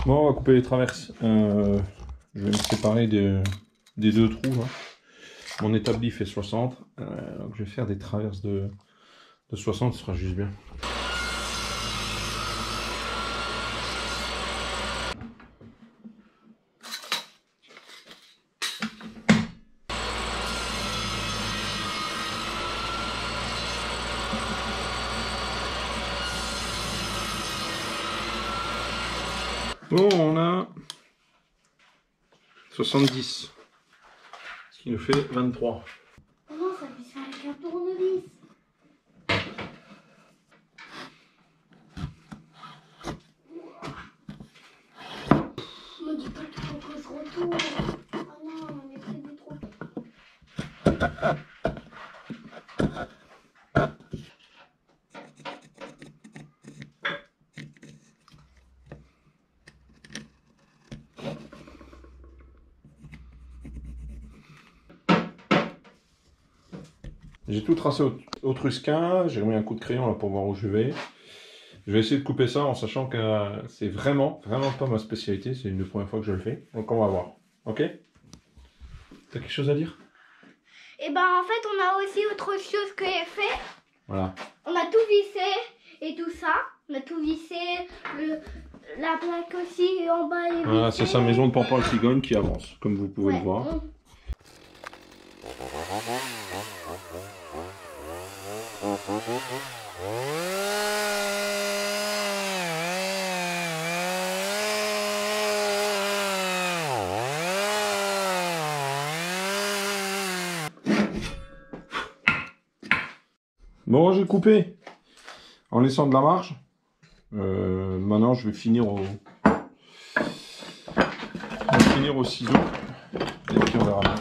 Bon, on va couper les traverses. Je vais me séparer des deux trous. Là. Mon établi fait 60. Donc je vais faire des traverses de 60, ce sera juste bien. Bon, on a 70, ce qui nous fait 23. Comment ça puisse faire avec un tournevis? Me dis pas qu'il faut que je retourne. Ah non, on est près du trou. J'ai tout tracé au Trusquin, j'ai remis un coup de crayon là pour voir où je vais. Je vais essayer de couper ça en sachant que c'est vraiment pas ma spécialité, c'est une des premières fois que je le fais. Donc on va voir, ok? T'as quelque chose à dire? Et ben en fait on a aussi autre chose que j'ai fait. Voilà. On a tout vissé et tout ça. On a tout vissé, la plaque aussi en bas est vissée. Voilà, c'est sa maison de pampan cigogne qui avance, comme vous pouvez le voir. Bon, j'ai coupé en laissant de la marge. Maintenant, je vais finir au ciseau. Et puis on verra bien.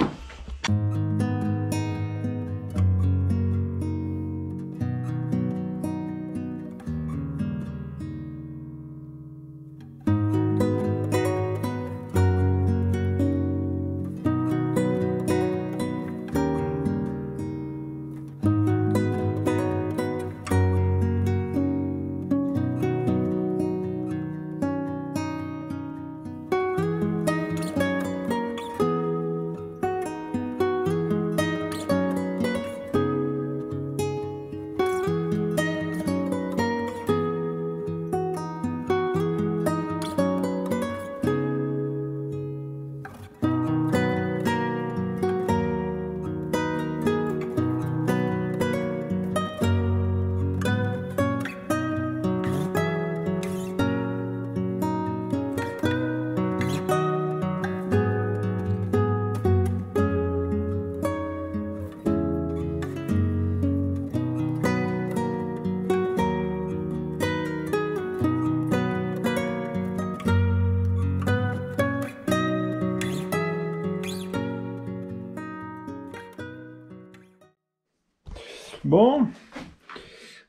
Bon,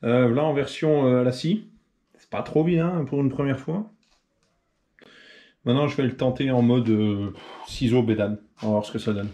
là en version à la scie, c'est pas trop bien pour une première fois. Maintenant je vais le tenter en mode ciseau bédane, on va voir ce que ça donne.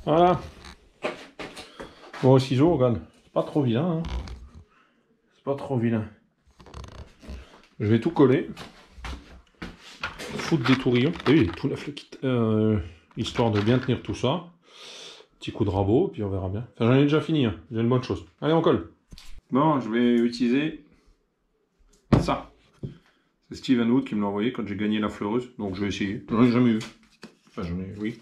Voilà. Bon, au ciseau, regarde, c'est pas trop vilain. Hein. C'est pas trop vilain. Je vais tout coller. Foutre des tourillons. T'as vu, il est tout neuf le kit. Histoire de bien tenir tout ça. Petit coup de rabot, puis on verra bien. Enfin, j'en ai déjà fini, hein. J'ai une bonne chose. Allez, on colle. Bon, je vais utiliser ça. C'est Steven Wood qui me l'a envoyé quand j'ai gagné la fleureuse. Donc je vais essayer. J'en ai jamais eu. Enfin, j'en ai, oui.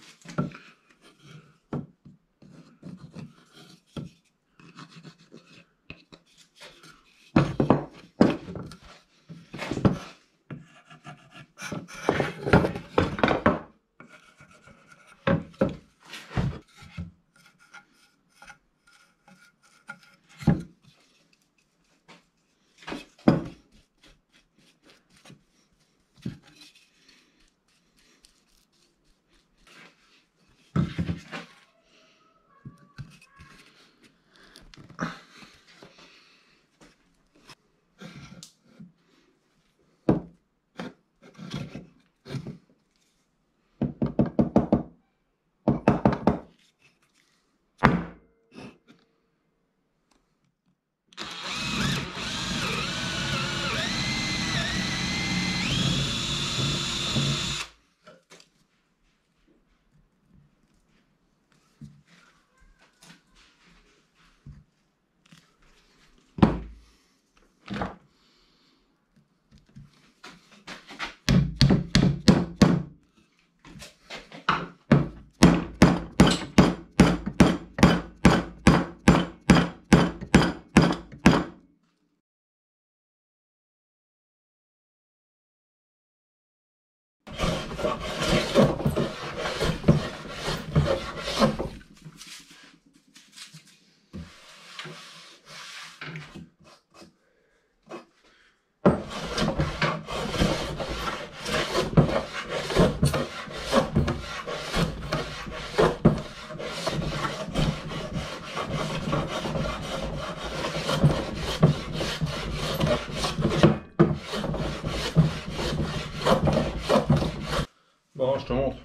te montre.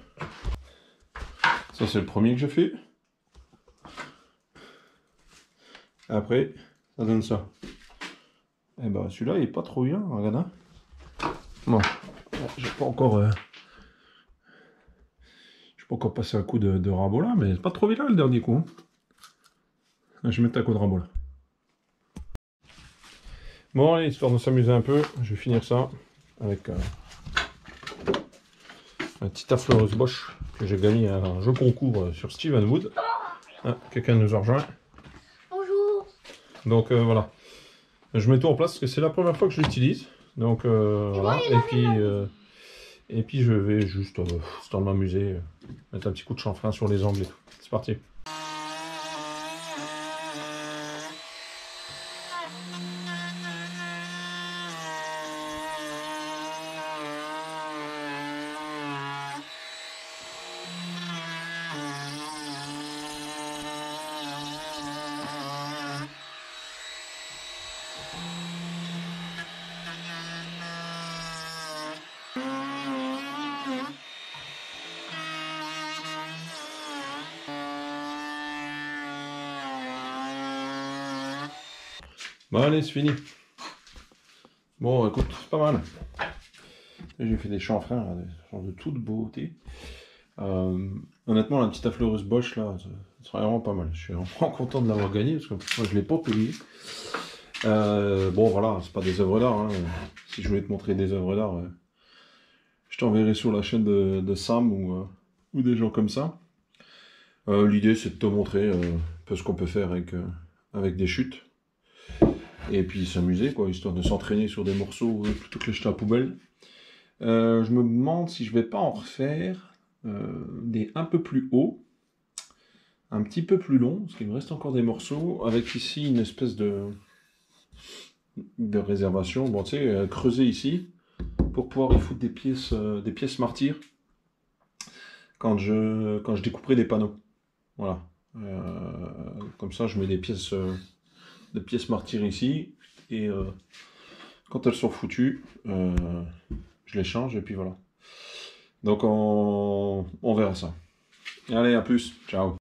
Ça, c'est le premier que j'ai fait. Après, ça donne ça. Et bah, celui-là, il est pas trop bien, regarde. Hein. Bon, j'ai pas encore... j'ai pas encore passé un coup de rabot là, mais c'est pas trop vilain le dernier coup. Hein. Je vais mettre un coup de rabot là. Bon, allez, histoire de s'amuser un peu, je vais finir ça avec un petit affleureuse Bosch que j'ai gagné à un jeu concours sur Steven Wood. Ah, quelqu'un nous a rejoint. Bonjour. Donc voilà. Je mets tout en place parce que c'est la première fois que je l'utilise. Donc voilà. Et puis je vais juste, histoire de m'amuser, mettre un petit coup de chanfrein sur les angles et tout. C'est parti. Bon allez, c'est fini. Bon écoute, c'est pas mal. J'ai fait des chanfreins, là, des chanfreins de toute beauté. Honnêtement, la petite affleureuse Bosch là, c'est vraiment pas mal. Je suis vraiment content de l'avoir gagné parce que moi je l'ai pas payé. Bon voilà, c'est pas des œuvres d'art. Hein. Si je voulais te montrer des œuvres d'art, je t'enverrai sur la chaîne de Sam ou des gens comme ça. L'idée c'est de te montrer un peu ce qu'on peut faire avec des chutes. Et puis s'amuser, quoi, histoire de s'entraîner sur des morceaux plutôt que les jeter à la poubelle. Je me demande si je vais pas en refaire des un peu plus hauts, un petit peu plus longs, parce qu'il me reste encore des morceaux, avec ici une espèce de réservation, bon tu sais, creuser ici, pour pouvoir y foutre des pièces martyrs, quand je découperai des panneaux. Voilà. Comme ça je mets des pièces martyrs ici, et quand elles sont foutues, je les change, et puis voilà. Donc on verra ça. Allez, à plus, ciao.